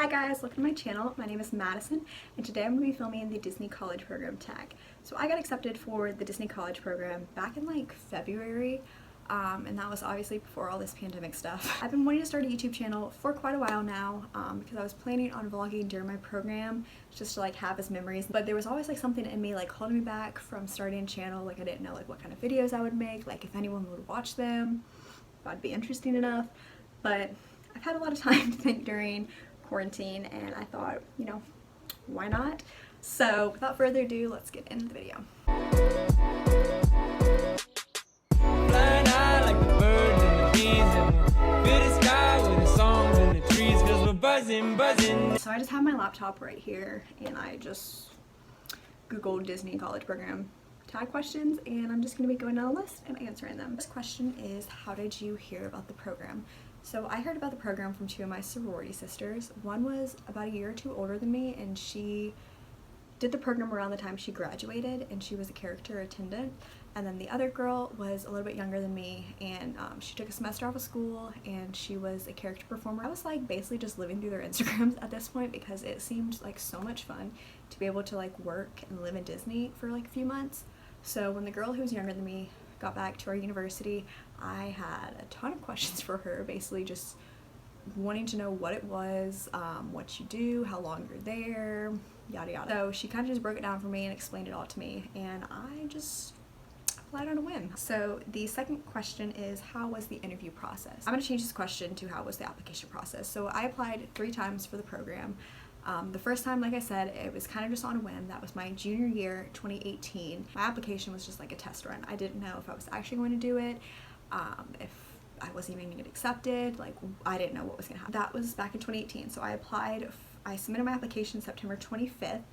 Hi guys, welcome to my channel. My name is Madison and today I'm going to be filming the Disney College Program tag. So I got accepted for the Disney College Program back in like February and that was obviously before all this pandemic stuff. I've been wanting to start a YouTube channel for quite a while now because I was planning on vlogging during my program just to like have as memories, but there was always like something in me like holding me back from starting a channel. Like I didn't know like what kind of videos I would make, like if anyone would watch them, if I'd be interesting enough, but I've had a lot of time to think during quarantine and I thought, you know, why not? So without further ado, let's get into the video. Flying high like the birds and the bees and feel the sky with the songs and the trees cause we're buzzing. So I just have my laptop right here and I just Googled Disney College Program tag questions and I'm just going to be going down a list and answering them. This question is, how did you hear about the program? So I heard about the program from two of my sorority sisters. One was about a year or two older than me and she did the program around the time she graduated and she was a character attendant, and then the other girl was a little bit younger than me and she took a semester off of school and she was a character performer. I was like basically just living through their Instagrams at this point because it seemed like so much fun to be able to like work and live in Disney for like a few months. So when the girl who was younger than me got back to our university, I had a ton of questions for her, basically just wanting to know what it was, what you do, how long you're there, yada yada. So she kind of just broke it down for me and explained it all to me and I just applied on a whim. So the second question is, how was the interview process? I'm going to change this question to how was the application process. So I applied 3 times for the program. The first time, like I said, it was kind of just on a whim. That was my junior year, 2018. My application was just like a test run. I didn't know if I was actually going to do it, if I wasn't even going to get accepted, like I didn't know what was going to happen. That was back in 2018. So I applied, I submitted my application September 25th.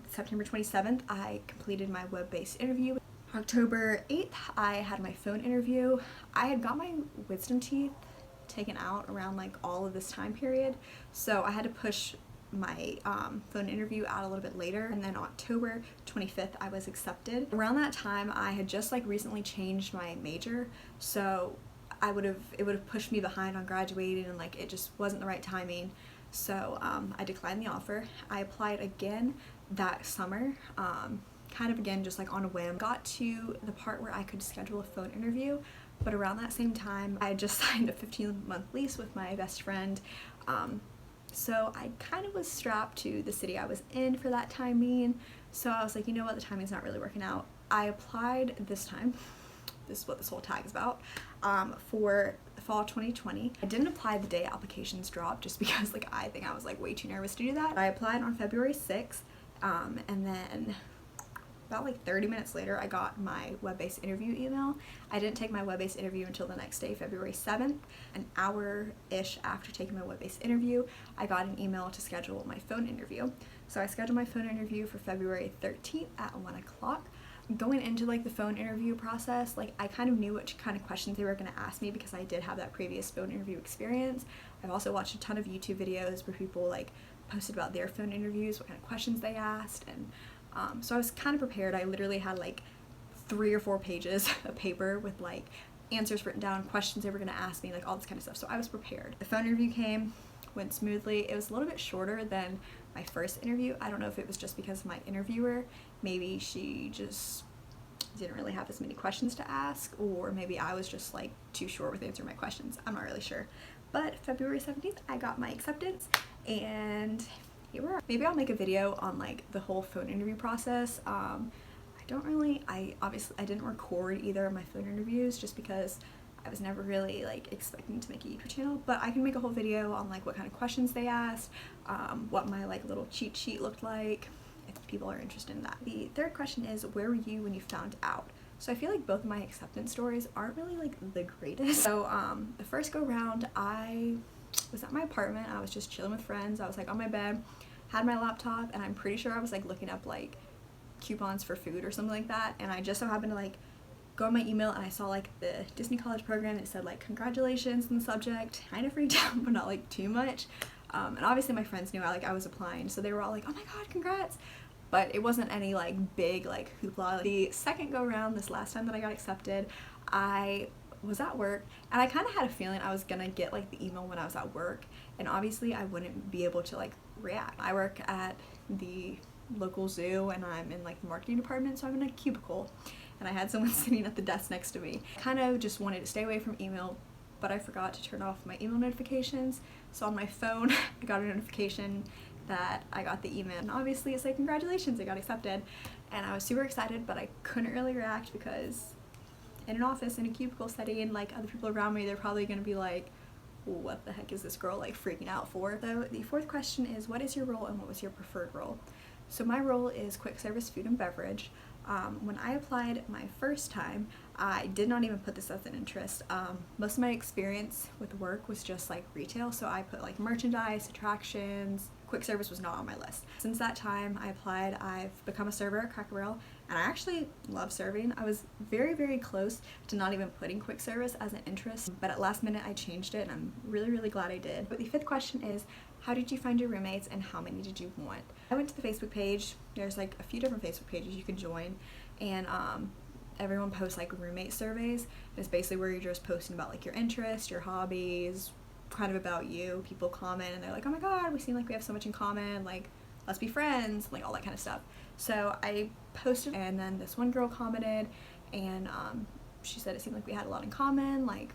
September 27th, I completed my web-based interview. October 8th, I had my phone interview. I had got my wisdom teeth taken out around like all of this time period, so I had to push my phone interview out a little bit later, and then October 25th I was accepted. Around that time I had just like recently changed my major, so it would have pushed me behind on graduating and like it just wasn't the right timing, so I declined the offer. I applied again that summer, kind of again just like on a whim. Got to the part where I could schedule a phone interview, but around that same time I had just signed a 15-month lease with my best friend, so I kind of was strapped to the city I was in for that time being, so I was like, you know what, the timing's not really working out. I applied this time, this is what this whole tag is about, for the fall 2020. I didn't apply the day applications dropped just because like I think I was like way too nervous to do that. I applied on February 6th, and then about like 30 minutes later I got my web-based interview email. I didn't take my web-based interview until the next day, February 7th. An hour-ish after taking my web-based interview, I got an email to schedule my phone interview. So I scheduled my phone interview for February 13th at 1 o'clock. Going into like the phone interview process, like I kind of knew what kind of questions they were going to ask me because I did have that previous phone interview experience. I've also watched a ton of YouTube videos where people like posted about their phone interviews, what kind of questions they asked, and so I was kind of prepared. I literally had like 3 or 4 pages of paper with like answers written down, questions they were going to ask me, like all this kind of stuff. So I was prepared. The phone interview went smoothly. It was a little bit shorter than my first interview. I don't know if it was just because of my interviewer. Maybe she just didn't really have as many questions to ask, or maybe I was just like too short with answering my questions. I'm not really sure. But February 17th, I got my acceptance and here we are. Maybe I'll make a video on like the whole phone interview process. I didn't record either of my phone interviews just because I was never really like expecting to make a YouTube channel, but I can make a whole video on like what kind of questions they asked, what my like little cheat sheet looked like, if people are interested in that. The third question is, where were you when you found out? So I feel like both of my acceptance stories aren't really like the greatest. So the first go round, I was at my apartment. I was just chilling with friends. I was like on my bed, had my laptop, and I'm pretty sure I was like looking up like coupons for food or something like that, and I just so happened to like go on my email and I saw like the Disney College Program. It said like congratulations in the subject. Kind of freaked out, but not like too much, and obviously my friends knew I was applying, so they were all like, oh my god, congrats, but it wasn't any like big like hoopla. The second go round, this last time that I got accepted, I was at work, and I kind of had a feeling I was gonna get like the email when I was at work, and obviously I wouldn't be able to like react. I work at the local zoo and I'm in like the marketing department, so I'm in a cubicle, and I had someone sitting at the desk next to me. I kind of just wanted to stay away from email, but I forgot to turn off my email notifications. So on my phone I got a notification that I got the email, and obviously it's like, congratulations, it got accepted. And I was super excited, but I couldn't really react because in an office, in a cubicle setting, like other people around me, they're probably gonna be like, what the heck is this girl like freaking out for? So the fourth question is, what is your role and what was your preferred role? So my role is quick service food and beverage. When I applied my first time, I did not even put this as an interest. Most of my experience with work was just like retail, so I put like merchandise, attractions. Quick service was not on my list. Since that time I applied, I've become a server at Cracker Barrel, and I actually love serving. I was very, very close to not even putting quick service as an interest, but at last minute I changed it, and I'm really, really glad I did. But the fifth question is, how did you find your roommates and how many did you want? I went to the Facebook page. There's like a few different Facebook pages you can join, and everyone posts like roommate surveys. It's basically where you're just posting about like your interests, your hobbies, kind of about you. People comment and they're like, oh my god, we seem like we have so much in common, like let's be friends, like all that kind of stuff. So I posted, and then this one girl commented, and she said it seemed like we had a lot in common, like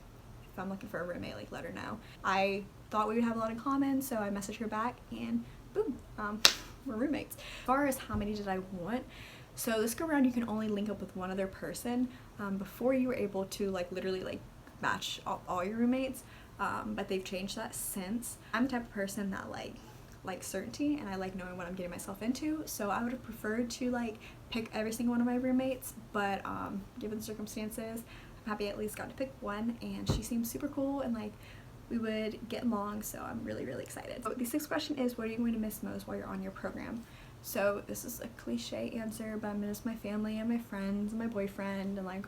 if I'm looking for a roommate, like let her know. I thought we would have a lot in common, so I messaged her back, and boom, we're roommates. As far as how many did I want, so this go around you can only link up with one other person. Before you were able to like literally like match all your roommates, but they've changed that since. I'm the type of person that like certainty, and I like knowing what I'm getting myself into, so I would have preferred to like pick every single one of my roommates, but given the circumstances, I'm happy I at least got to pick one, and she seems super cool, and like we would get along, so I'm really, really excited. So the sixth question is, what are you going to miss most while you're on your program? So this is a cliche answer, but I miss my family and my friends and my boyfriend and like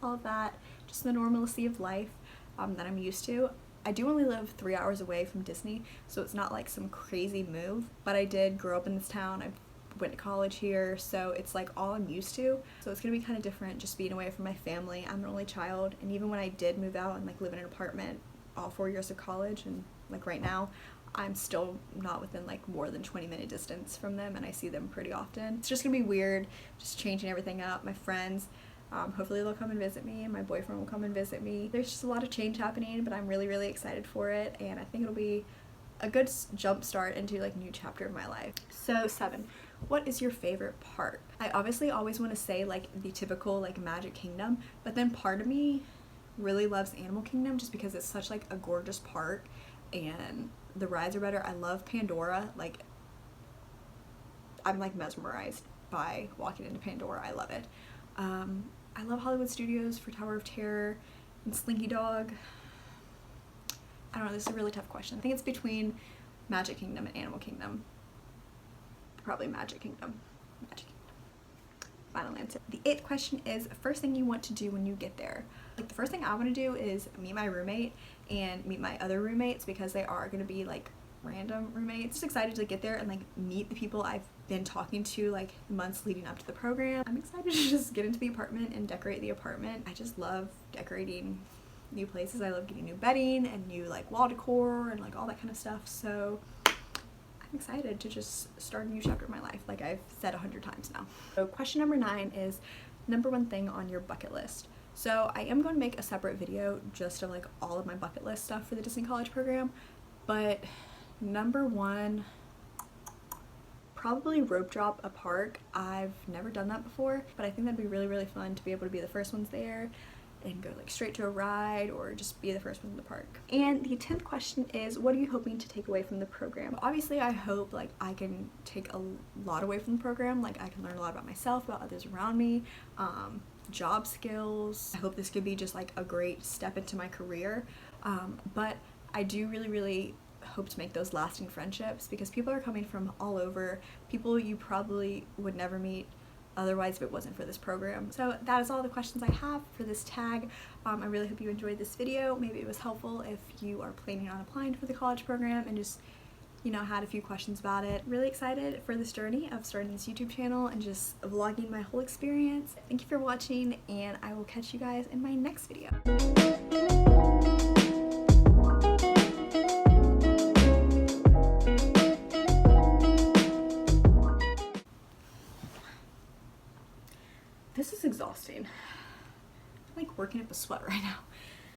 all of that, just the normalcy of life that I'm used to. I do only live 3 hours away from Disney, so it's not like some crazy move, but I did grow up in this town. I went to college here, so it's like all I'm used to. So it's gonna be kind of different just being away from my family. I'm an only child, and even when I did move out and like live in an apartment all 4 years of college, and like right now, I'm still not within like more than 20-minute distance from them, and I see them pretty often. It's just gonna be weird, just changing everything up. My friends, hopefully they'll come and visit me, and my boyfriend will come and visit me. There's just a lot of change happening, but I'm really, really excited for it, and I think it'll be a good jump start into like a new chapter of my life. So 7, what is your favorite park? I obviously always want to say like the typical like Magic Kingdom, but then part of me really loves Animal Kingdom just because it's such like a gorgeous park and the rides are better. I love Pandora. Like I'm like mesmerized by walking into Pandora. I love it. I love Hollywood Studios for Tower of Terror and Slinky Dog. I don't know, this is a really tough question. I think it's between Magic Kingdom and Animal Kingdom. Probably Magic Kingdom. Magic Kingdom. Final answer. The 8th question is, first thing you want to do when you get there. Like the first thing I want to do is meet my roommate and meet my other roommates, because they are going to be like random roommates. Just excited to get there and like meet the people I've been talking to like months leading up to the program. I'm excited to just get into the apartment and decorate the apartment. I just love decorating new places. I love getting new bedding and new like wall decor and like all that kind of stuff. So I'm excited to just start a new chapter of my life, like I've said 100 times now. So question number 9 is, number 1 thing on your bucket list. So I am going to make a separate video just of like all of my bucket list stuff for the Disney College program, but number 1, probably rope drop a park. I've never done that before, but I think that'd be really, really fun to be able to be the first ones there and go like straight to a ride or just be the first one in the park. And the 10th question is, what are you hoping to take away from the program? Obviously I hope like I can take a lot away from the program, like I can learn a lot about myself, about others around me, job skills. I hope this could be just like a great step into my career, but I do really, really hope to make those lasting friendships, because people are coming from all over, people you probably would never meet otherwise if it wasn't for this program. So that is all the questions I have for this tag. I really hope you enjoyed this video. Maybe it was helpful if you are planning on applying for the college program and just you know, had a few questions about it. Really excited for this journey of starting this YouTube channel and just vlogging my whole experience. Thank you for watching, and I will catch you guys in my next video. This is exhausting. I'm like working up a sweat right now.